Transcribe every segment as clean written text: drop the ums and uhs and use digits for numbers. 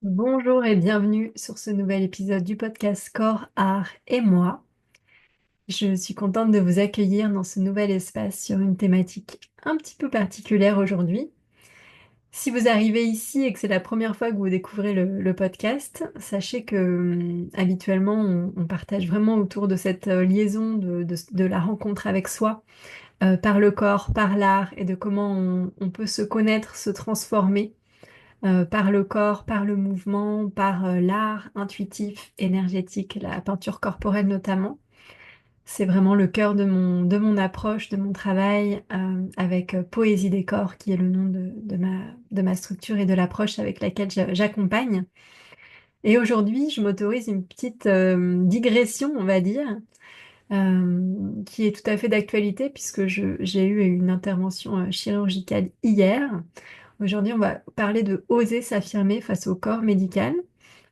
Bonjour et bienvenue sur ce nouvel épisode du podcast Corps, Art et moi. Je suis contente de vous accueillir dans ce nouvel espace sur une thématique un petit peu particulière aujourd'hui. Si vous arrivez ici et que c'est la première fois que vous découvrez le podcast, sachez que habituellement on partage vraiment autour de cette liaison de la rencontre avec soi, par le corps, par l'art et de comment on peut se connaître, se transformer par le corps, par le mouvement, par l'art intuitif, énergétique, la peinture corporelle notamment. C'est vraiment le cœur de mon approche, de mon travail avec Poésie des corps, qui est le nom de ma structure et de l'approche avec laquelle j'accompagne. Et aujourd'hui, je m'autorise une petite digression, on va dire, qui est tout à fait d'actualité puisque j'ai eu une intervention chirurgicale hier. Aujourd'hui, on va parler de oser s'affirmer face au corps médical.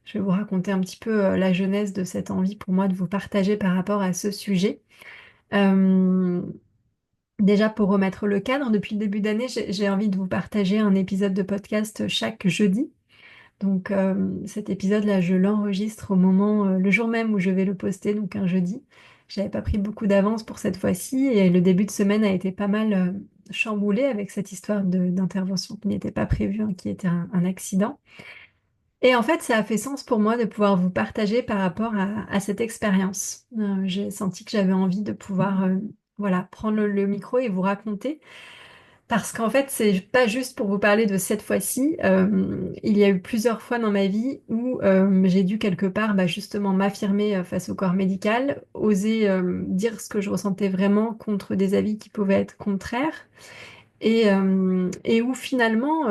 Je vais vous raconter un petit peu la genèse de cette envie pour moi de vous partager par rapport à ce sujet. Euh, Déjà, pour remettre le cadre, depuis le début d'année, j'ai envie de vous partager un épisode de podcast chaque jeudi. Donc cet épisode-là, je l'enregistre au moment, le jour même où je vais le poster, donc un jeudi. J'avais pas pris beaucoup d'avance pour cette fois-ci et le début de semaine a été pas mal chamboulé avec cette histoire d'intervention qui n'était pas prévue, hein, qui était un accident. Et en fait, ça a fait sens pour moi de pouvoir vous partager par rapport à cette expérience. J'ai senti que j'avais envie de pouvoir, voilà, prendre le micro et vous raconter. Parce qu'en fait, c'est pas juste pour vous parler de cette fois-ci. Il y a eu plusieurs fois dans ma vie où j'ai dû quelque part justement m'affirmer face au corps médical, oser dire ce que je ressentais vraiment contre des avis qui pouvaient être contraires. Et où finalement,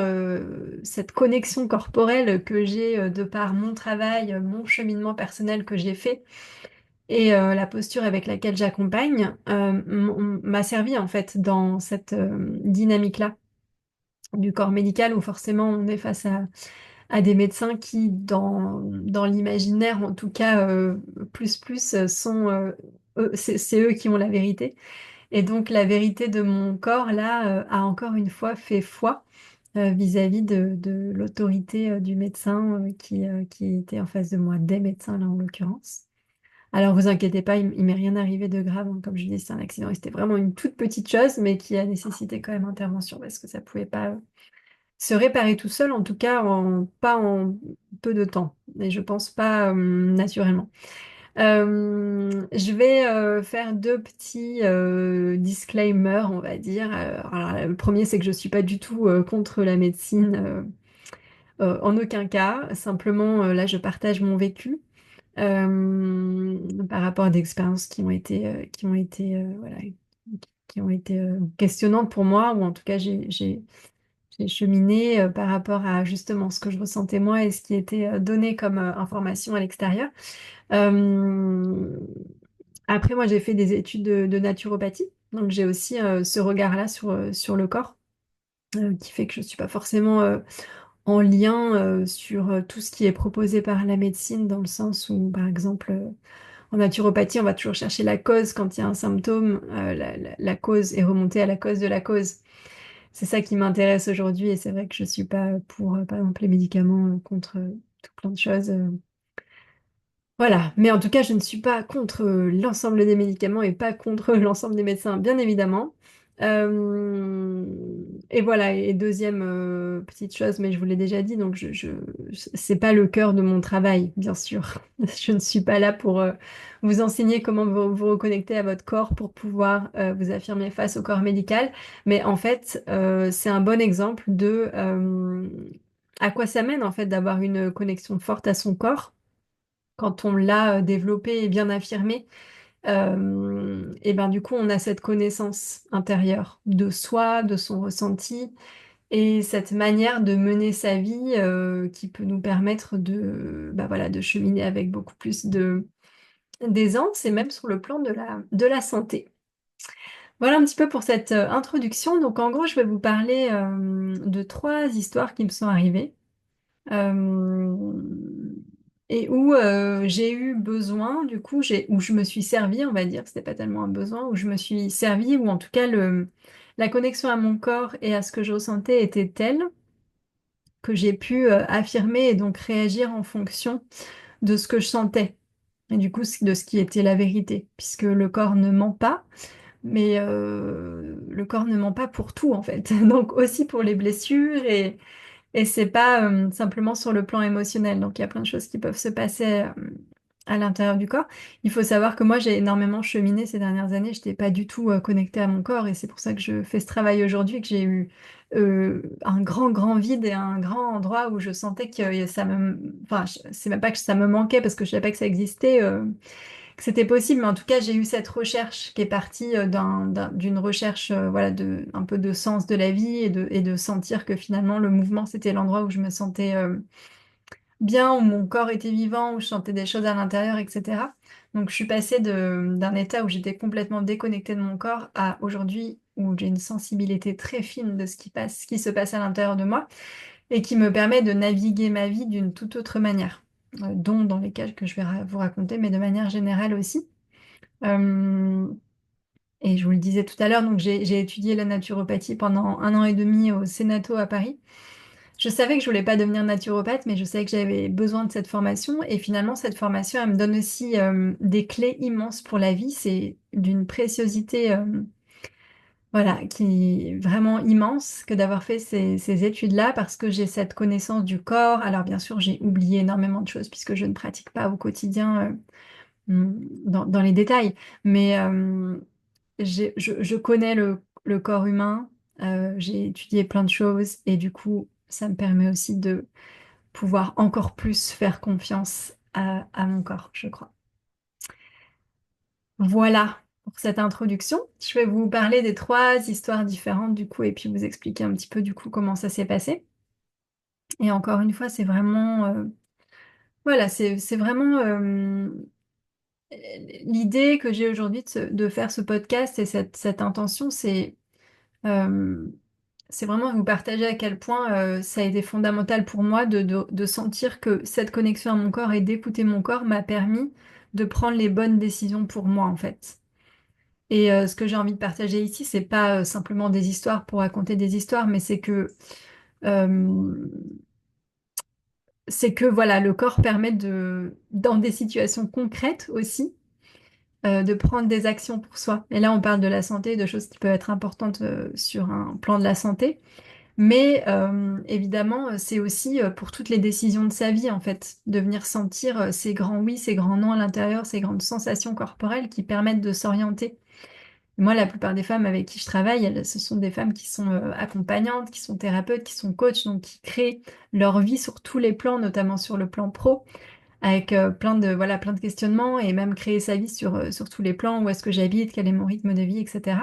cette connexion corporelle que j'ai de par mon travail, mon cheminement personnel que j'ai fait, et la posture avec laquelle j'accompagne, m'a servi en fait dans cette dynamique-là du corps médical où forcément on est face à des médecins qui, dans l'imaginaire en tout cas, sont, c'est eux qui ont la vérité. Et donc la vérité de mon corps, là, a encore une fois fait foi vis-à-vis de l'autorité du médecin qui était en face de moi, des médecins là en l'occurrence. Alors vous inquiétez pas, il m'est rien arrivé de grave, hein. Comme je dis, c'est un accident et c'était vraiment une toute petite chose, mais qui a nécessité quand même intervention parce que ça pouvait pas se réparer tout seul, en tout cas pas en peu de temps, et je pense pas naturellement. Je vais faire deux petits disclaimers, on va dire. Alors, le premier, c'est que je suis pas du tout contre la médecine, en aucun cas. Simplement, là, je partage mon vécu par rapport à des expériences qui ont été, voilà, qui ont été questionnantes pour moi, ou en tout cas, j'ai cheminé par rapport à justement ce que je ressentais moi et ce qui était donné comme information à l'extérieur. Euh, Après, moi, j'ai fait des études de naturopathie, donc j'ai aussi ce regard-là sur le corps, qui fait que je ne suis pas forcément en lien sur tout ce qui est proposé par la médecine, dans le sens où, par exemple, en naturopathie, on va toujours chercher la cause quand il y a un symptôme, la cause est remontée à la cause de la cause. C'est ça qui m'intéresse aujourd'hui et c'est vrai que je suis pas pour, par exemple, les médicaments contre tout plein de choses. Voilà, mais en tout cas, je ne suis pas contre l'ensemble des médicaments et pas contre l'ensemble des médecins, bien évidemment. Euh, et voilà, et deuxième petite chose, mais je vous l'ai déjà dit, donc c'est pas le cœur de mon travail, bien sûr. Je ne suis pas là pour vous enseigner comment vous reconnecter à votre corps pour pouvoir vous affirmer face au corps médical, mais en fait, c'est un bon exemple de à quoi ça mène en fait d'avoir une connexion forte à son corps quand on l'a développé et bien affirmé, et ben du coup, on a cette connaissance intérieure de soi, de son ressenti, et cette manière de mener sa vie qui peut nous permettre voilà, de cheminer avec beaucoup plus d'aisance, et même sur le plan de la santé. Voilà un petit peu pour cette introduction. Donc en gros, je vais vous parler de trois histoires qui me sont arrivées. Euh, et où j'ai eu besoin, du coup, où je me suis servie, on va dire, c'était pas tellement un besoin, où je me suis servie, ou en tout cas la connexion à mon corps et à ce que je ressentais était telle que j'ai pu affirmer et donc réagir en fonction de ce que je sentais. Et du coup, de ce qui était la vérité, puisque le corps ne ment pas, mais le corps ne ment pas pour tout en fait. Donc aussi pour les blessures et c'est pas simplement sur le plan émotionnel. Donc il y a plein de choses qui peuvent se passer à l'intérieur du corps. Il faut savoir que moi j'ai énormément cheminé ces dernières années. Je n'étais pas du tout connectée à mon corps et c'est pour ça que je fais ce travail aujourd'hui, que j'ai eu un grand vide et un grand endroit où je sentais que ça me... Enfin, c'est même pas que ça me manquait parce que je savais pas que ça existait. Que c'était possible, mais en tout cas, j'ai eu cette recherche qui est partie d'une recherche voilà, un peu de sens de la vie et de sentir que finalement le mouvement, c'était l'endroit où je me sentais bien, où mon corps était vivant, où je sentais des choses à l'intérieur, etc. Donc je suis passée d'un état où j'étais complètement déconnectée de mon corps à aujourd'hui où j'ai une sensibilité très fine de ce qui se passe à l'intérieur de moi et qui me permet de naviguer ma vie d'une toute autre manière, dont dans lesquels que je vais vous raconter, mais de manière générale aussi. Euh, et je vous le disais tout à l'heure, donc j'ai étudié la naturopathie pendant 1 an et demi au Sénato à Paris. Je savais que je voulais pas devenir naturopathe, mais je savais que j'avais besoin de cette formation. Et finalement, cette formation, elle me donne aussi des clés immenses pour la vie. C'est d'une préciosité, voilà, qui est vraiment immense que d'avoir fait ces études-là parce que j'ai cette connaissance du corps. Alors bien sûr, j'ai oublié énormément de choses puisque je ne pratique pas au quotidien dans les détails. Mais je connais le corps humain, j'ai étudié plein de choses et du coup, ça me permet aussi de pouvoir encore plus faire confiance à mon corps, je crois. Voilà pour cette introduction. Je vais vous parler des 3 histoires différentes du coup et puis vous expliquer un petit peu du coup comment ça s'est passé. Et encore une fois, c'est vraiment, voilà, c'est vraiment l'idée que j'ai aujourd'hui de faire ce podcast et cette intention, Euh, c'est vraiment vous partager à quel point ça a été fondamental pour moi de sentir que cette connexion à mon corps et d'écouter mon corps m'a permis de prendre les bonnes décisions pour moi en fait. Et ce que j'ai envie de partager ici, c'est pas simplement des histoires pour raconter des histoires, mais euh, c'est que voilà, le corps permet dans des situations concrètes aussi, de prendre des actions pour soi. Et là, on parle de la santé, de choses qui peuvent être importantes sur un plan de la santé. Mais évidemment, c'est aussi pour toutes les décisions de sa vie, en fait, de venir sentir ces grands oui, ces grands non à l'intérieur, ces grandes sensations corporelles qui permettent de s'orienter. Moi, la plupart des femmes avec qui je travaille, ce sont des femmes qui sont accompagnantes, qui sont thérapeutes, qui sont coachs, donc qui créent leur vie sur tous les plans, notamment sur le plan pro, avec voilà, plein de questionnements et même créer sa vie sur tous les plans, où est-ce que j'habite, quel est mon rythme de vie, etc.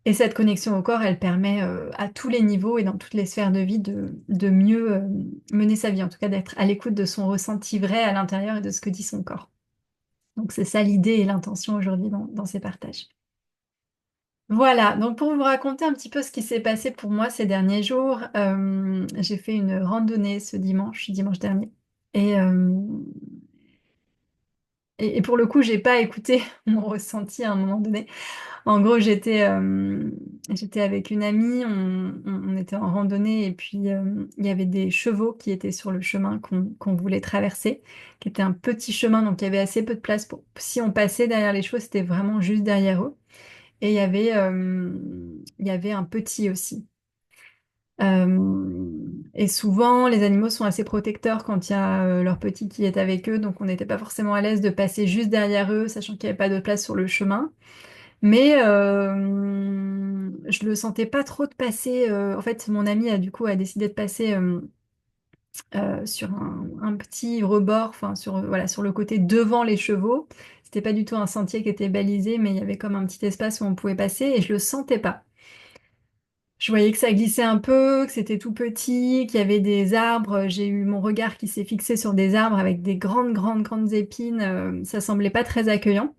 Et cette connexion au corps, elle permet à tous les niveaux et dans toutes les sphères de vie de mieux mener sa vie, en tout cas d'être à l'écoute de son ressenti vrai à l'intérieur et de ce que dit son corps. Donc c'est ça l'idée et l'intention aujourd'hui dans ces partages. Voilà, donc pour vous raconter un petit peu ce qui s'est passé pour moi ces derniers jours, j'ai fait une randonnée ce dimanche dernier. Et, euh, et pour le coup, j'ai pas écouté mon ressenti à un moment donné. En gros, j'étais avec une amie, on était en randonnée et puis il y avait des chevaux qui étaient sur le chemin qu'on voulait traverser, qui était un petit chemin, donc il y avait assez peu de place pour... Si on passait derrière les chevaux, c'était vraiment juste derrière eux. Et il y avait un petit aussi. Et souvent, les animaux sont assez protecteurs quand il y a leur petit qui est avec eux, donc on n'était pas forcément à l'aise de passer juste derrière eux, sachant qu'il n'y avait pas de place sur le chemin. Mais je le sentais pas trop de passer. En fait, mon ami a du coup a décidé de passer sur un petit rebord, enfin sur voilà sur le côté devant les chevaux. C'était pas du tout un sentier qui était balisé, mais il y avait comme un petit espace où on pouvait passer et je le sentais pas. Je voyais que ça glissait un peu, que c'était tout petit, qu'il y avait des arbres. J'ai eu mon regard qui s'est fixé sur des arbres avec des grandes épines. Ça semblait pas très accueillant.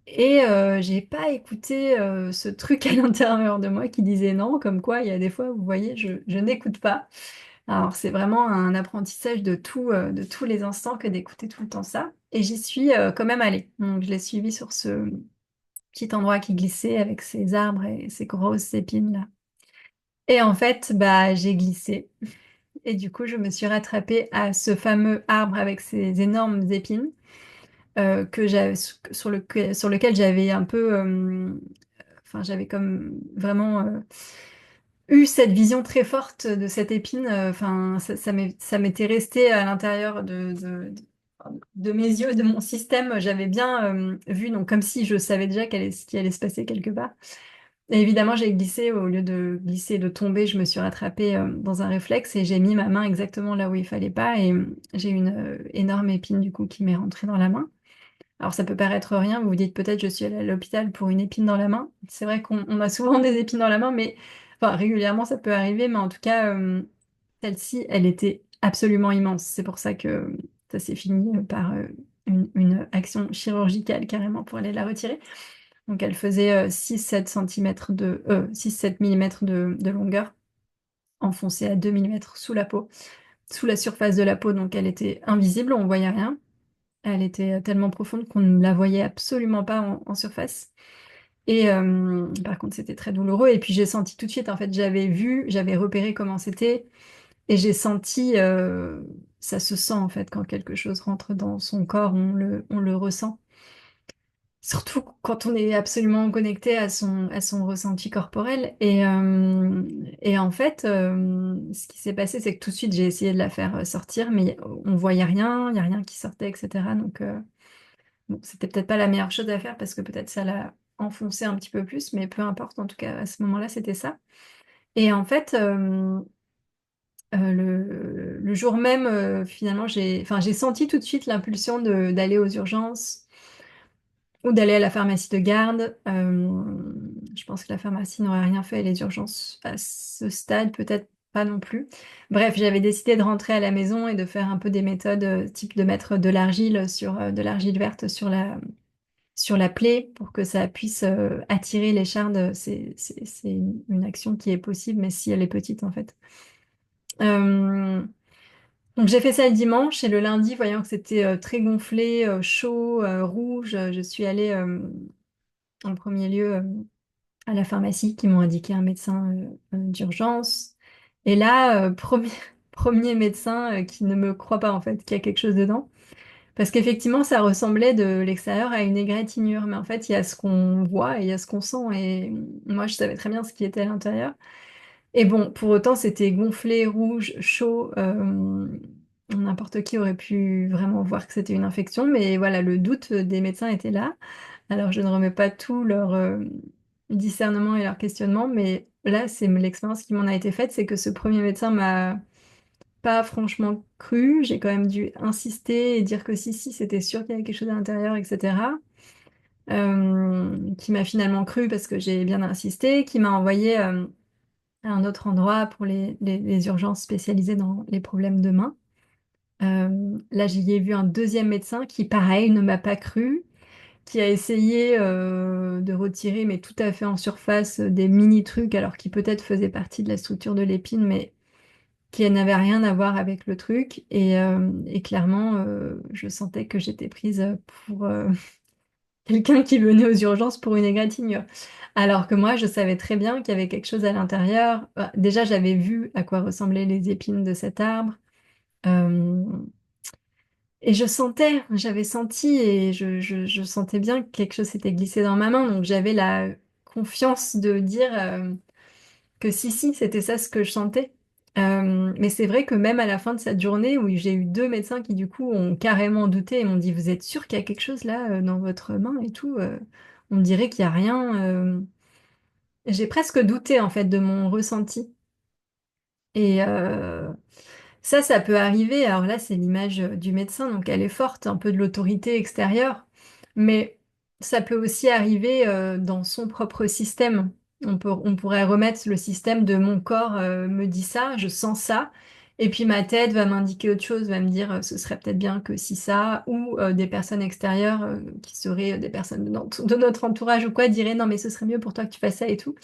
Et j'ai pas écouté ce truc à l'intérieur de moi qui disait non, comme quoi il y a des fois, vous voyez, je n'écoute pas. Alors c'est vraiment un apprentissage de tous les instants que d'écouter tout le temps ça. Et j'y suis quand même allée. Donc je l'ai suivi sur ce petit endroit qui glissait avec ces arbres et ces grosses épines là. Et en fait, bah j'ai glissé. et du coup, je me suis rattrapée à ce fameux arbre avec ses énormes épines que sur lequel j'avais un peu, enfin, j'avais comme vraiment eu cette vision très forte de cette épine. Enfin, ça m'était resté à l'intérieur de mes yeux, de mon système. J'avais bien vu, donc comme si je savais déjà ce qui allait se passer quelque part. Et évidemment, j'ai glissé, au lieu de glisser et de tomber, je me suis rattrapée dans un réflexe et j'ai mis ma main exactement là où il fallait pas et j'ai eu une énorme épine du coup qui m'est rentrée dans la main. Alors ça peut paraître rien, vous vous dites peut-être je suis allée à l'hôpital pour une épine dans la main. C'est vrai qu'on a souvent des épines dans la main, mais enfin régulièrement ça peut arriver, mais en tout cas celle-ci, elle était absolument immense. C'est pour ça que ça s'est fini par une action chirurgicale carrément pour aller la retirer. Donc elle faisait 6-7 cm de 6-7 mm de longueur, enfoncée à 2 mm sous la peau, sous la surface de la peau, donc elle était invisible, on voyait rien. Elle était tellement profonde qu'on ne la voyait absolument pas en surface. Et par contre, c'était très douloureux. Et puis j'ai senti tout de suite, en fait, j'avais repéré comment c'était, et j'ai senti, ça se sent en fait quand quelque chose rentre dans son corps, on le ressent. Surtout quand on est absolument connecté à son ressenti corporel. Et en fait, ce qui s'est passé, c'est que tout de suite, j'ai essayé de la faire sortir, mais on voyait rien, il n'y a rien qui sortait, etc. Donc, bon, c'était peut-être pas la meilleure chose à faire parce que peut-être ça l'a enfoncé un petit peu plus, mais peu importe, en tout cas, à ce moment-là, c'était ça. Et en fait, le jour même, finalement, j'ai senti tout de suite l'impulsion d'aller aux urgences ou d'aller à la pharmacie de garde. Je pense que la pharmacie n'aurait rien fait et les urgences à ce stade, peut-être pas non plus. Bref, j'avais décidé de rentrer à la maison et de faire un peu des méthodes type de mettre de l'argile de l'argile verte sur la plaie pour que ça puisse attirer les chardes. C'est une action qui est possible, mais si elle est petite en fait. Euh, donc j'ai fait ça le dimanche et le lundi, voyant que c'était très gonflé, chaud, rouge, je suis allée en premier lieu à la pharmacie qui m'ont indiqué un médecin d'urgence. Et là, premier médecin qui ne me croit pas en fait qu'il y a quelque chose dedans. Parce qu'effectivement, ça ressemblait de l'extérieur à une égratignure. Mais en fait, il y a ce qu'on voit et il y a ce qu'on sent. Et moi, je savais très bien ce qui était à l'intérieur. Et bon, pour autant, c'était gonflé, rouge, chaud. N'importe qui aurait pu vraiment voir que c'était une infection. Mais voilà, le doute des médecins était là. Alors, je ne remets pas tout leur discernement et leur questionnement, mais là, c'est l'expérience qui m'en a été faite, c'est que ce premier médecin m'a pas franchement cru. J'ai quand même dû insister et dire que si, c'était sûr qu'il y avait quelque chose à l'intérieur, etc. Qui m'a finalement cru parce que j'ai bien insisté, qui m'a envoyé à un autre endroit pour les urgences spécialisées dans les problèmes de main. Là, j'y ai vu un deuxième médecin qui, pareil, ne m'a pas cru, qui a essayé de retirer, mais tout à fait en surface, des mini-trucs, alors qui peut-être faisaient partie de la structure de l'épine, mais qui n'avait rien à voir avec le truc. Et clairement, je sentais que j'étais prise pour quelqu'un qui venait aux urgences pour une égratignure. Alors que moi, je savais très bien qu'il y avait quelque chose à l'intérieur. Déjà, j'avais vu à quoi ressemblaient les épines de cet arbre. Euh, et je sentais, j'avais senti et je sentais bien que quelque chose s'était glissé dans ma main. Donc j'avais la confiance de dire que si, c'était ça ce que je sentais. Mais c'est vrai que même à la fin de cette journée où j'ai eu deux médecins qui du coup ont carrément douté et m'ont dit, vous êtes sûr qu'il y a quelque chose là dans votre main et tout, on me dirait qu'il n'y a rien. J'ai presque douté en fait de mon ressenti. Et ça peut arriver. Alors là, c'est l'image du médecin, donc elle est forte, un peu de l'autorité extérieure, mais ça peut aussi arriver dans son propre système. On pourrait remettre le système de mon corps me dit ça, je sens ça, et puis ma tête va m'indiquer autre chose, va me dire ce serait peut-être bien que si ça, ou des personnes extérieures qui seraient des personnes de notre entourage ou quoi, diraient non mais ce serait mieux pour toi que tu fasses ça et tout.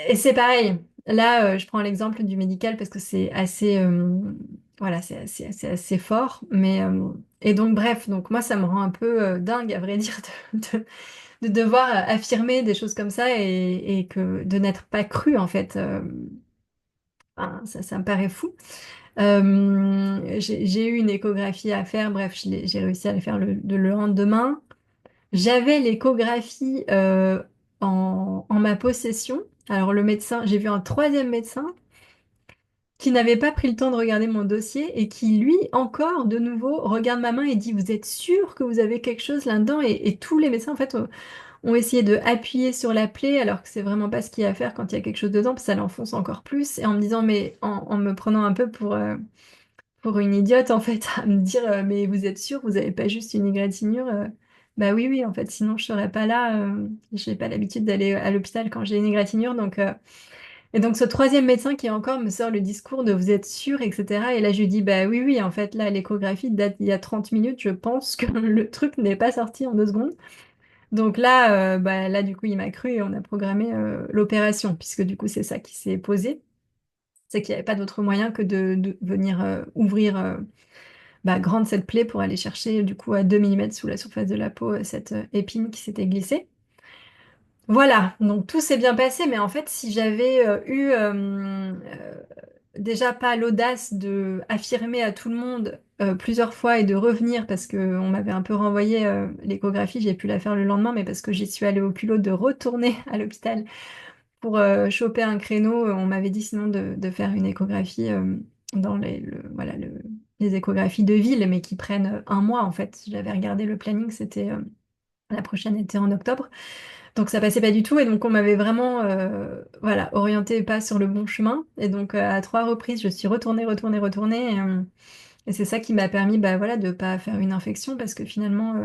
Et c'est pareil. Là, je prends l'exemple du médical parce que c'est assez, voilà, c'est assez fort. Et donc, bref, donc moi, ça me rend un peu dingue, à vrai dire, de devoir affirmer des choses comme ça et que de n'être pas cru, en fait. Enfin, ça me paraît fou. J'ai eu une échographie à faire, bref, j'ai réussi à la faire le lendemain. J'avais l'échographie en ma possession. Alors le médecin, j'ai vu un troisième médecin qui n'avait pas pris le temps de regarder mon dossier et qui, lui, encore, de nouveau, regarde ma main et dit, vous êtes sûr que vous avez quelque chose là-dedans? Et tous les médecins, en fait, ont essayé de appuyer sur la plaie, alors que c'est vraiment pas ce qu'il y a à faire quand il y a quelque chose dedans, parce que ça l'enfonce encore plus. Et en me disant, mais en me prenant un peu pour une idiote, en fait, à me dire, mais vous êtes sûr, vous n'avez pas juste une égratignure? Bah oui, oui, en fait, sinon je serais pas là. J'ai pas l'habitude d'aller à l'hôpital quand j'ai une égratignure, et donc ce troisième médecin qui encore me sort le discours de vous êtes sûr, etc. Et là je lui dis bah oui, oui, en fait là l'échographie date d'il y a 30 minutes, je pense que le truc n'est pas sorti en 2 secondes. Donc là, là du coup il m'a cru et on a programmé l'opération, puisque du coup c'est ça qui s'est posé. C'est qu'il n'y avait pas d'autre moyen que de venir ouvrir grande cette plaie pour aller chercher du coup à 2 millimètres sous la surface de la peau cette épine qui s'était glissée. Voilà, donc tout s'est bien passé, mais en fait, si j'avais eu déjà pas l'audace de affirmer à tout le monde plusieurs fois et de revenir parce qu'on m'avait un peu renvoyé l'échographie, j'ai pu la faire le lendemain, mais parce que j'y suis allée au culot de retourner à l'hôpital pour choper un créneau, on m'avait dit sinon de faire une échographie dans les échographies de ville, mais qui prennent 1 mois en fait. J'avais regardé le planning, c'était la prochaine était en octobre. Donc ça passait pas du tout et donc on m'avait vraiment orienté pas sur le bon chemin et donc à 3 reprises je suis retournée et c'est ça qui m'a permis de pas faire une infection parce que finalement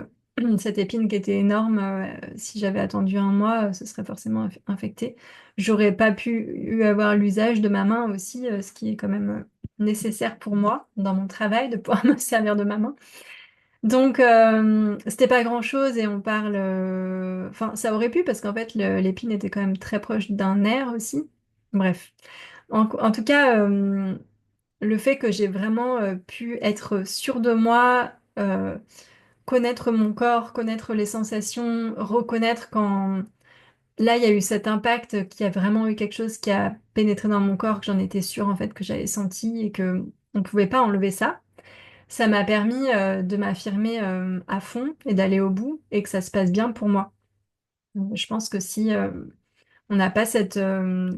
cette épine qui était énorme si j'avais attendu 1 mois ce serait forcément infecté. J'aurais pas pu avoir l'usage de ma main aussi ce qui est quand même nécessaire pour moi dans mon travail de pouvoir me servir de ma main. Donc, c'était pas grand-chose et on parle. Enfin, ça aurait pu parce qu'en fait, l'épine était quand même très proche d'un nerf aussi. Bref. En tout cas, le fait que j'ai vraiment pu être sûre de moi, connaître mon corps, connaître les sensations, reconnaître quand. Là, il y a eu cet impact qui a vraiment eu quelque chose qui a pénétré dans mon corps, que j'en étais sûre en fait que j'avais senti et que on pouvait pas enlever ça. Ça m'a permis de m'affirmer à fond et d'aller au bout et que ça se passe bien pour moi. Je pense que si on n'a pas cette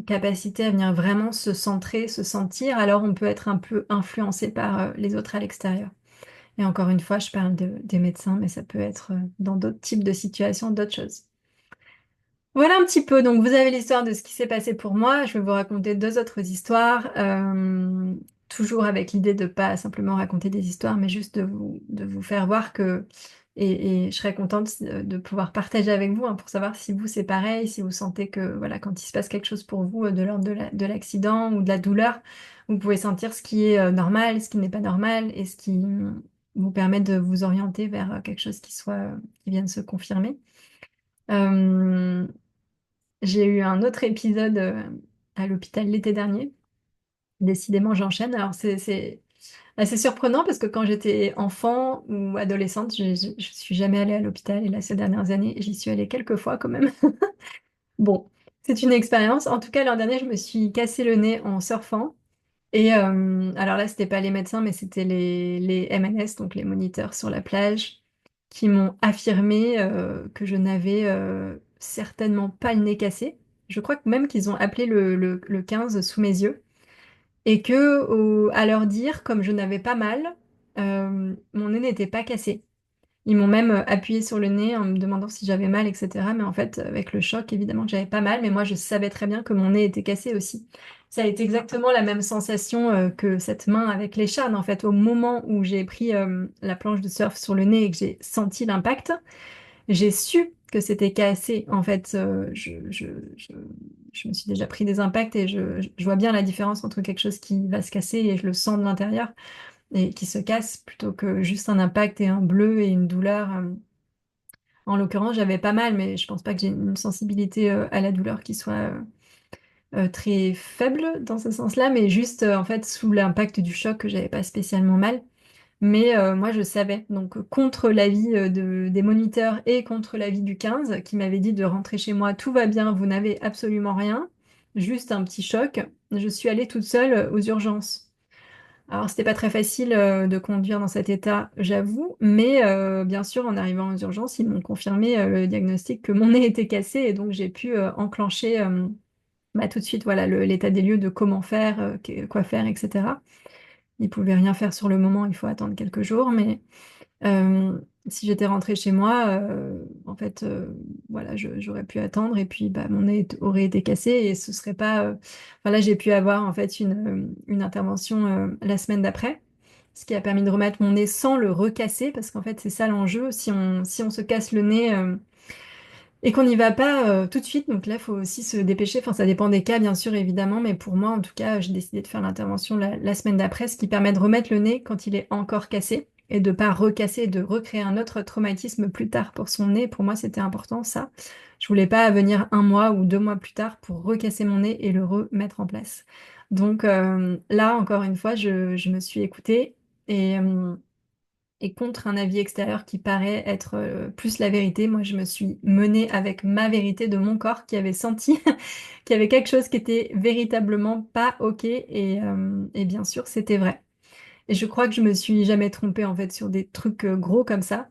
capacité à venir vraiment se centrer, se sentir, alors on peut être un peu influencé par les autres à l'extérieur. Et encore une fois, je parle des médecins, mais ça peut être dans d'autres types de situations, d'autres choses. Voilà un petit peu. Donc, vous avez l'histoire de ce qui s'est passé pour moi. Je vais vous raconter 2 autres histoires. Toujours avec l'idée de pas simplement raconter des histoires, mais juste de vous faire voir que. Et je serais contente de pouvoir partager avec vous hein, pour savoir si vous c'est pareil, si vous sentez que voilà, quand il se passe quelque chose pour vous de l'ordre de l'accident ou de la douleur, vous pouvez sentir ce qui est normal, ce qui n'est pas normal et ce qui vous permet de vous orienter vers quelque chose qui vienne se confirmer. Euh, j'ai eu un autre épisode à l'hôpital l'été dernier. Décidément, j'enchaîne. Alors, c'est assez surprenant parce que quand j'étais enfant ou adolescente, je suis jamais allée à l'hôpital et là, ces dernières années, j'y suis allée quelques fois quand même. Bon, c'est une expérience. En tout cas, l'an dernier, je me suis cassé le nez en surfant. Et alors là, c'était pas les médecins, mais c'était les MNS, donc les moniteurs sur la plage, qui m'ont affirmé que je n'avais certainement pas le nez cassé. Je crois que même qu'ils ont appelé le 15 sous mes yeux. Et que, à leur dire, comme je n'avais pas mal, mon nez n'était pas cassé. Ils m'ont même appuyé sur le nez en me demandant si j'avais mal, etc. Mais en fait, avec le choc, évidemment que j'avais pas mal, mais moi, je savais très bien que mon nez était cassé aussi. Ça a été exactement la même sensation que cette main avec l'écharde. En fait, au moment où j'ai pris la planche de surf sur le nez et que j'ai senti l'impact, j'ai su que c'était cassé. En fait, je me suis déjà pris des impacts et je vois bien la différence entre quelque chose qui va se casser et je le sens de l'intérieur et qui se casse plutôt que juste un impact et un bleu et une douleur. En l'occurrence, j'avais pas mal, mais je pense pas que j'ai une sensibilité à la douleur qui soit très faible dans ce sens-là, mais juste en fait sous l'impact du choc que j'avais pas spécialement mal. Mais moi, je savais. Donc, contre l'avis des moniteurs et contre l'avis du 15, qui m'avait dit de rentrer chez moi, tout va bien, vous n'avez absolument rien. juste un petit choc, je suis allée toute seule aux urgences. Alors, c'était pas très facile de conduire dans cet état, j'avoue, mais bien sûr, en arrivant aux urgences, ils m'ont confirmé le diagnostic que mon nez était cassé et donc j'ai pu enclencher bah, tout de suite voilà, l'état des lieux de comment faire, quoi faire, etc. Ils pouvaient rien faire sur le moment, il faut attendre quelques jours, mais euh, si j'étais rentrée chez moi, en fait, voilà, j'aurais pu attendre et puis bah, mon nez aurait été cassé et ce serait pas. Enfin, là, j'ai pu avoir en fait une intervention la semaine d'après, ce qui a permis de remettre mon nez sans le recasser parce qu'en fait, c'est ça l'enjeu. Si on se casse le nez et qu'on n'y va pas tout de suite, donc là, il faut aussi se dépêcher. Enfin, ça dépend des cas, bien sûr, évidemment, mais pour moi, en tout cas, j'ai décidé de faire l'intervention la semaine d'après, ce qui permet de remettre le nez quand il est encore cassé et de pas recasser et de recréer un autre traumatisme plus tard pour son nez. Pour moi, c'était important, ça. Je voulais pas venir 1 mois ou 2 mois plus tard pour recasser mon nez et le remettre en place. Donc là, encore une fois, je me suis écoutée et contre un avis extérieur qui paraît être plus la vérité. Moi, je me suis menée avec ma vérité de mon corps qui avait senti qu'il y avait quelque chose qui était véritablement pas OK et bien sûr, c'était vrai. Et je crois que je me suis jamais trompée en fait sur des trucs gros comme ça.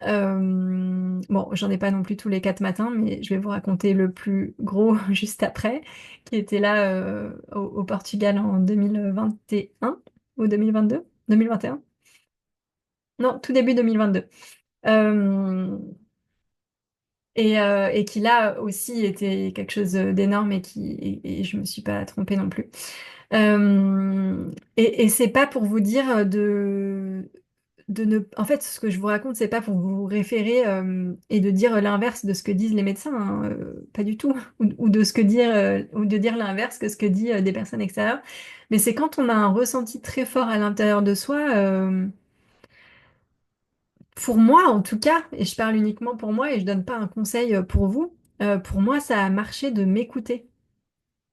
Bon, j'en ai pas non plus tous les 4 matins, mais je vais vous raconter le plus gros juste après, qui était là au Portugal en 2021 ou 2022? 2021? Non, tout début 2022. Euh, et qui là aussi était quelque chose d'énorme et je me suis pas trompée non plus. Et c'est pas pour vous dire de ne... En fait, ce que je vous raconte, c'est pas pour vous référer et de dire l'inverse de ce que disent les médecins, hein, pas du tout, ou de ce que dire, ou de dire l'inverse que ce que disent des personnes extérieures. Mais c'est quand on a un ressenti très fort à l'intérieur de soi. Pour moi, en tout cas, et je parle uniquement pour moi et je donne pas un conseil pour vous, pour moi, ça a marché de m'écouter,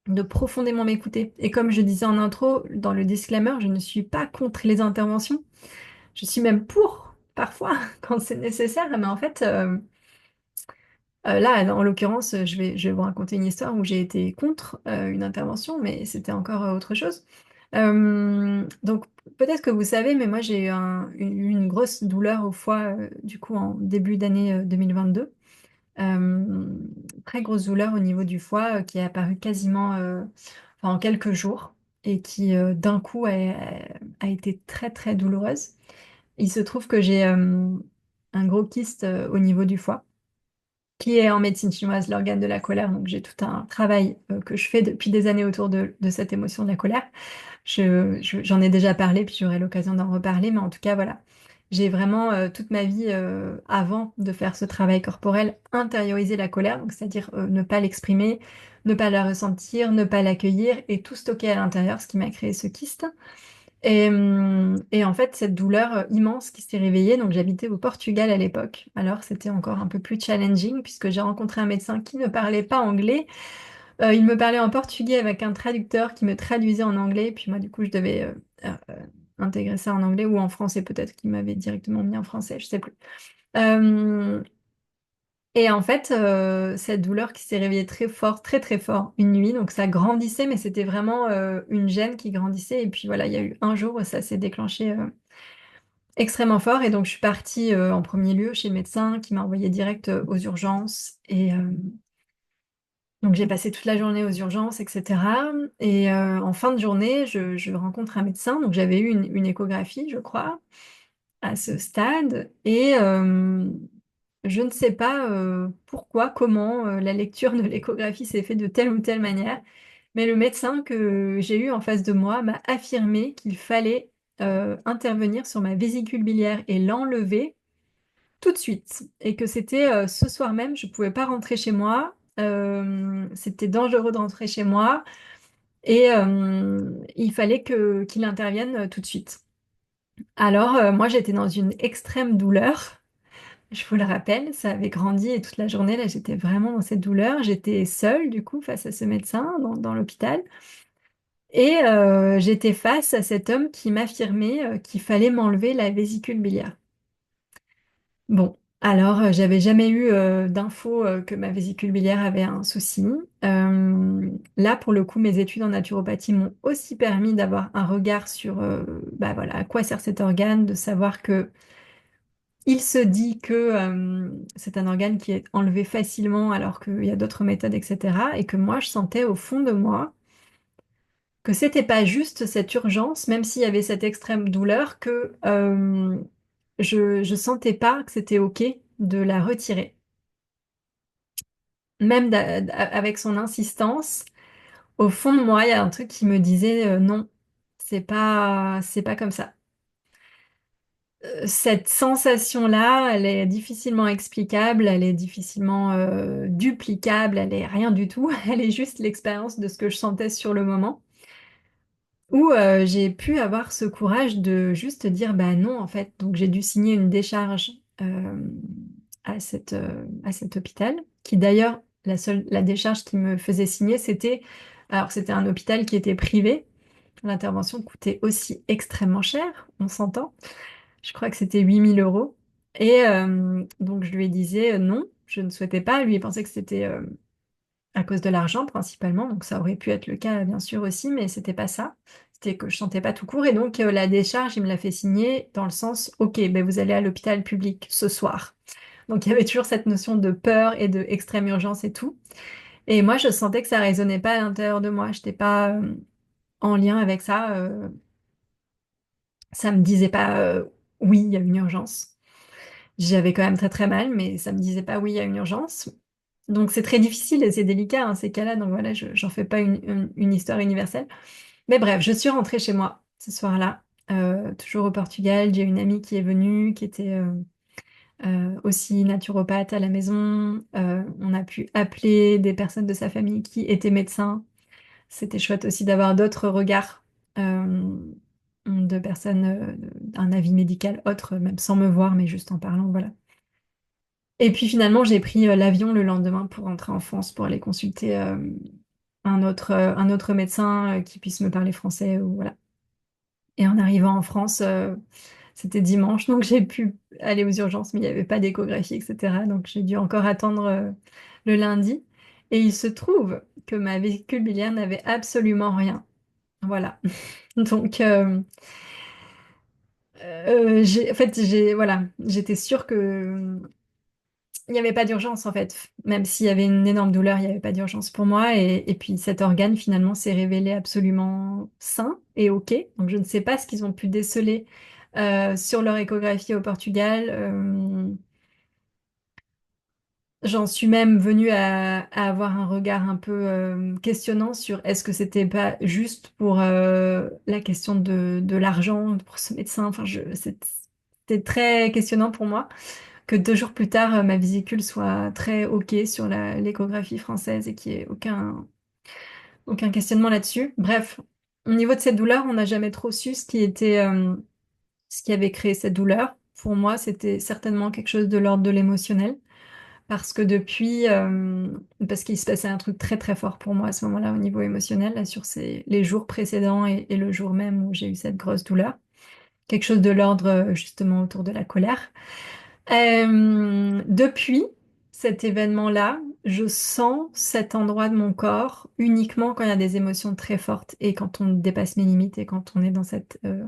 de profondément m'écouter. Et comme je disais en intro, dans le disclaimer, je ne suis pas contre les interventions. Je suis même pour, parfois, quand c'est nécessaire. Mais en fait, là, en l'occurrence, je vais vous raconter une histoire où j'ai été contre une intervention, mais c'était encore autre chose. Donc, peut-être que vous savez, mais moi, j'ai eu une grosse douleur au foie, du coup, en début d'année 2022. Euh, Très grosse douleur au niveau du foie qui est apparue quasiment enfin, en quelques jours et qui, d'un coup, a été très, très douloureuse. Il se trouve que j'ai un gros kyste au niveau du foie qui est en médecine chinoise l'organe de la colère. Donc j'ai tout un travail que je fais depuis des années autour de cette émotion de la colère. J'en ai déjà parlé, puis j'aurai l'occasion d'en reparler, mais en tout cas, voilà. J'ai vraiment toute ma vie, avant de faire ce travail corporel, intériorisé la colère, donc c'est-à-dire ne pas l'exprimer, ne pas la ressentir, ne pas l'accueillir et tout stocker à l'intérieur, ce qui m'a créé ce kyste. Et en fait, cette douleur immense qui s'est réveillée, donc j'habitais au Portugal à l'époque, alors c'était encore un peu plus challenging puisque j'ai rencontré un médecin qui ne parlait pas anglais. Il me parlait en portugais avec un traducteur qui me traduisait en anglais, puis moi du coup je devais intégrer ça en anglais ou en français peut-être, qu'il m'avait directement mis en français, je sais plus. Euh, et en fait, cette douleur qui s'est réveillée très fort, très très fort une nuit, donc ça grandissait, mais c'était vraiment une gêne qui grandissait. Et puis voilà, il y a eu un jour où ça s'est déclenché extrêmement fort. Et donc je suis partie en premier lieu chez le médecin qui m'a envoyée direct aux urgences. Et donc j'ai passé toute la journée aux urgences, etc. Et en fin de journée, je rencontre un médecin. Donc j'avais eu une échographie, je crois, à ce stade. Et je ne sais pas pourquoi, comment la lecture de l'échographie s'est faite de telle ou telle manière, mais le médecin que j'ai eu en face de moi m'a affirmé qu'il fallait intervenir sur ma vésicule biliaire et l'enlever tout de suite, et que c'était ce soir même, je ne pouvais pas rentrer chez moi, c'était dangereux de rentrer chez moi, et il fallait qu'il intervienne tout de suite. Alors, moi, j'étais dans une extrême douleur. Je vous le rappelle, ça avait grandi et toute la journée, là, j'étais vraiment dans cette douleur. J'étais seule, du coup, face à ce médecin dans l'hôpital. Et j'étais face à cet homme qui m'affirmait qu'il fallait m'enlever la vésicule biliaire. Bon, Alors, j'avais jamais eu d'infos que ma vésicule biliaire avait un souci. Là, pour le coup, mes études en naturopathie m'ont aussi permis d'avoir un regard sur bah voilà, à quoi sert cet organe, de savoir que il se dit que c'est un organe qui est enlevé facilement alors qu'il y a d'autres méthodes, etc. Et que moi, je sentais au fond de moi que c'était pas juste cette urgence, même s'il y avait cette extrême douleur, que je sentais pas que c'était OK de la retirer. Même avec son insistance, au fond de moi, il y a un truc qui me disait non, c'est pas comme ça. Cette sensation-là, elle est difficilement explicable, elle est difficilement duplicable, elle est rien du tout. Elle est juste l'expérience de ce que je sentais sur le moment, où j'ai pu avoir ce courage de juste dire bah non en fait. Donc j'ai dû signer une décharge à cet hôpital, qui d'ailleurs, la décharge qui me faisait signer, c'était un hôpital qui était privé. L'intervention coûtait aussi extrêmement cher, on s'entend. Je crois que c'était 8 000 euros. Et donc je lui disais non, je ne souhaitais pas. Lui, il pensait que c'était à cause de l'argent principalement. Donc ça aurait pu être le cas bien sûr aussi, mais c'était pas ça. C'était que je sentais pas tout court. Et donc la décharge, il me l'a fait signer dans le sens, ok, ben vous allez à l'hôpital public ce soir. Donc il y avait toujours cette notion de peur et de extrême urgence et tout. Et moi, je sentais que ça résonnait pas à l'intérieur de moi. Je n'étais pas en lien avec ça. Ça me disait pas oui, il y a une urgence. J'avais quand même très très mal, mais ça me disait pas oui, il y a une urgence. Donc c'est très difficile et c'est délicat ces cas-là. Donc voilà, j'en fais pas une histoire universelle. Mais bref, je suis rentrée chez moi ce soir-là, toujours au Portugal. J'ai une amie qui est venue, qui était aussi naturopathe à la maison. On a pu appeler des personnes de sa famille qui étaient médecins. C'était chouette aussi d'avoir d'autres regards de personnes, d'un avis médical autre, même sans me voir, mais juste en parlant, voilà. Et puis finalement, j'ai pris l'avion le lendemain pour rentrer en France pour aller consulter un autre médecin qui puisse me parler français, ou voilà. Et en arrivant en France, c'était dimanche, donc j'ai pu aller aux urgences, mais il n'y avait pas d'échographie, etc. Donc j'ai dû encore attendre le lundi. Et il se trouve que ma vésicule biliaire n'avait absolument rien. Voilà. Donc, en fait, voilà, j'étais sûre que il n'y avait pas d'urgence en fait. Même s'il y avait une énorme douleur, il n'y avait pas d'urgence pour moi. Et puis cet organe finalement s'est révélé absolument sain et OK. Donc je ne sais pas ce qu'ils ont pu déceler sur leur échographie au Portugal. J'en suis même venue à avoir un regard un peu questionnant sur est-ce que c'était pas juste pour la question de l'argent pour ce médecin. Enfin, c'était très questionnant pour moi que 2 jours plus tard, ma vésicule soit très OK sur l'échographie française et qu'il n'y ait aucun questionnement là-dessus. Bref, au niveau de cette douleur, on n'a jamais trop su ce qui avait créé cette douleur. Pour moi, c'était certainement quelque chose de l'ordre de l'émotionnel. Parce que parce qu'il se passait un truc très très fort pour moi à ce moment-là au niveau émotionnel, là, sur les jours précédents et le jour même où j'ai eu cette grosse douleur. Quelque chose de l'ordre justement autour de la colère. Depuis cet événement-là, je sens cet endroit de mon corps uniquement quand il y a des émotions très fortes et quand on dépasse mes limites et quand on est dans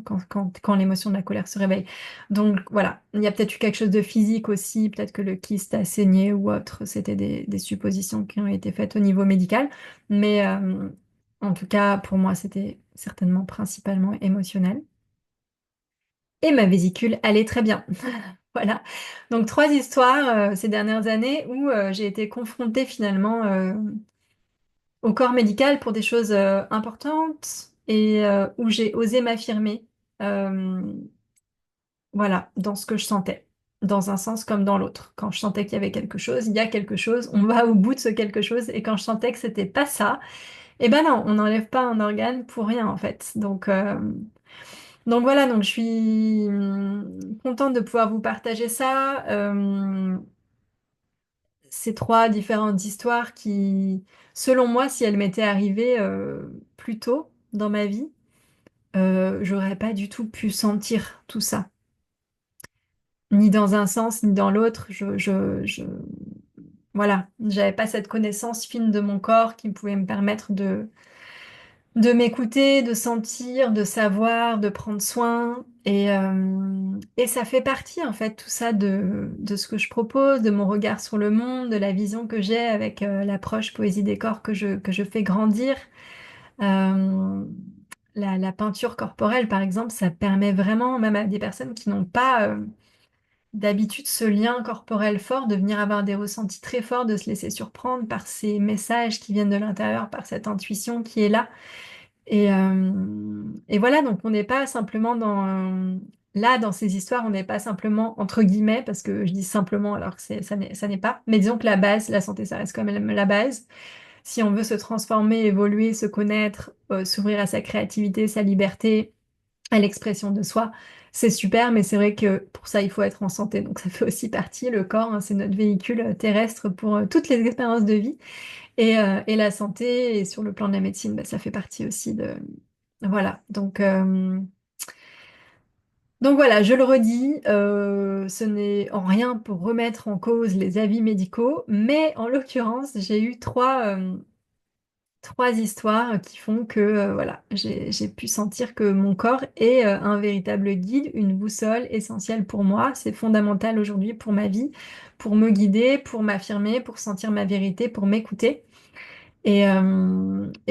quand l'émotion de la colère se réveille. Donc voilà, il y a peut-être eu quelque chose de physique aussi, peut-être que le kyste a saigné ou autre. C'était des suppositions qui ont été faites au niveau médical, mais en tout cas pour moi c'était certainement principalement émotionnel. Et ma vésicule allait très bien. Voilà. Donc 3 histoires ces dernières années où j'ai été confrontée finalement au corps médical pour des choses importantes et où j'ai osé m'affirmer, euh, voilà, dans ce que je sentais, dans un sens comme dans l'autre. Quand je sentais qu'il y avait quelque chose, il y a quelque chose, on va au bout de ce quelque chose. Et quand je sentais que c'était pas ça, eh ben non, on n'enlève pas un organe pour rien en fait. Donc voilà, donc je suis contente de pouvoir vous partager ça. Ces 3 différentes histoires qui, selon moi, si elles m'étaient arrivées plus tôt dans ma vie, j'aurais pas du tout pu sentir tout ça. ni dans un sens ni dans l'autre. Voilà, j'avais pas cette connaissance fine de mon corps qui pouvait me permettre de m'écouter, de sentir, de savoir, de prendre soin. Et ça fait partie, en fait, tout ça de ce que je propose, de mon regard sur le monde, de la vision que j'ai avec l'approche poésie des corps que je fais grandir. Euh, la peinture corporelle, par exemple, ça permet vraiment, même à des personnes qui n'ont pas d'habitude ce lien corporel fort, de venir avoir des ressentis très forts, de se laisser surprendre par ces messages qui viennent de l'intérieur, par cette intuition qui est là. Et voilà, donc on n'est pas simplement là, dans ces histoires, on n'est pas simplement, entre guillemets, parce que je dis simplement alors que ça n'est pas, mais disons que la base, la santé, ça reste quand même la base. Si on veut se transformer, évoluer, se connaître, s'ouvrir à sa créativité, sa liberté, à l'expression de soi, c'est super, mais c'est vrai que pour ça, il faut être en santé. Donc ça fait aussi partie, le corps, hein, c'est notre véhicule terrestre pour toutes les expériences de vie. Et la santé, et sur le plan de la médecine, bah, ça fait partie aussi de... Voilà, donc voilà, je le redis, ce n'est en rien pour remettre en cause les avis médicaux, mais en l'occurrence, j'ai eu trois histoires qui font que voilà, j'ai pu sentir que mon corps est un véritable guide, une boussole essentielle pour moi. C'est fondamental aujourd'hui pour ma vie, pour me guider, pour m'affirmer, pour sentir ma vérité, pour m'écouter. Et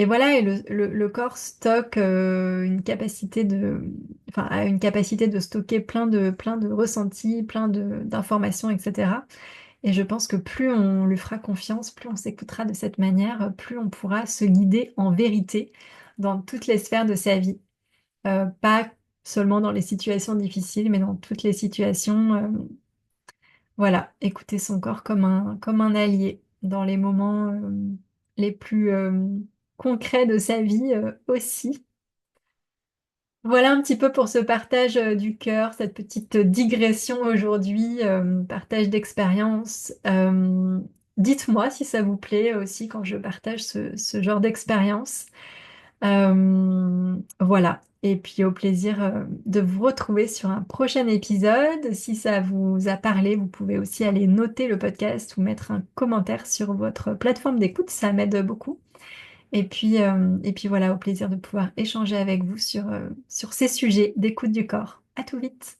voilà, et le corps stocke une capacité enfin, a une capacité de stocker plein de ressentis, d'informations, etc. Et je pense que plus on lui fera confiance, plus on s'écoutera de cette manière, plus on pourra se guider en vérité dans toutes les sphères de sa vie. Pas seulement dans les situations difficiles, mais dans toutes les situations. Voilà, écouter son corps comme un allié dans les moments les plus concrets de sa vie aussi. Voilà un petit peu pour ce partage du cœur, cette petite digression aujourd'hui, partage d'expérience. Dites-moi si ça vous plaît aussi quand je partage ce genre d'expérience. Voilà. Et puis au plaisir de vous retrouver sur un prochain épisode. Si ça vous a parlé, vous pouvez aussi aller noter le podcast ou mettre un commentaire sur votre plateforme d'écoute. Ça m'aide beaucoup. Et puis voilà, au plaisir de pouvoir échanger avec vous sur ces sujets d'écoute du corps. À tout vite.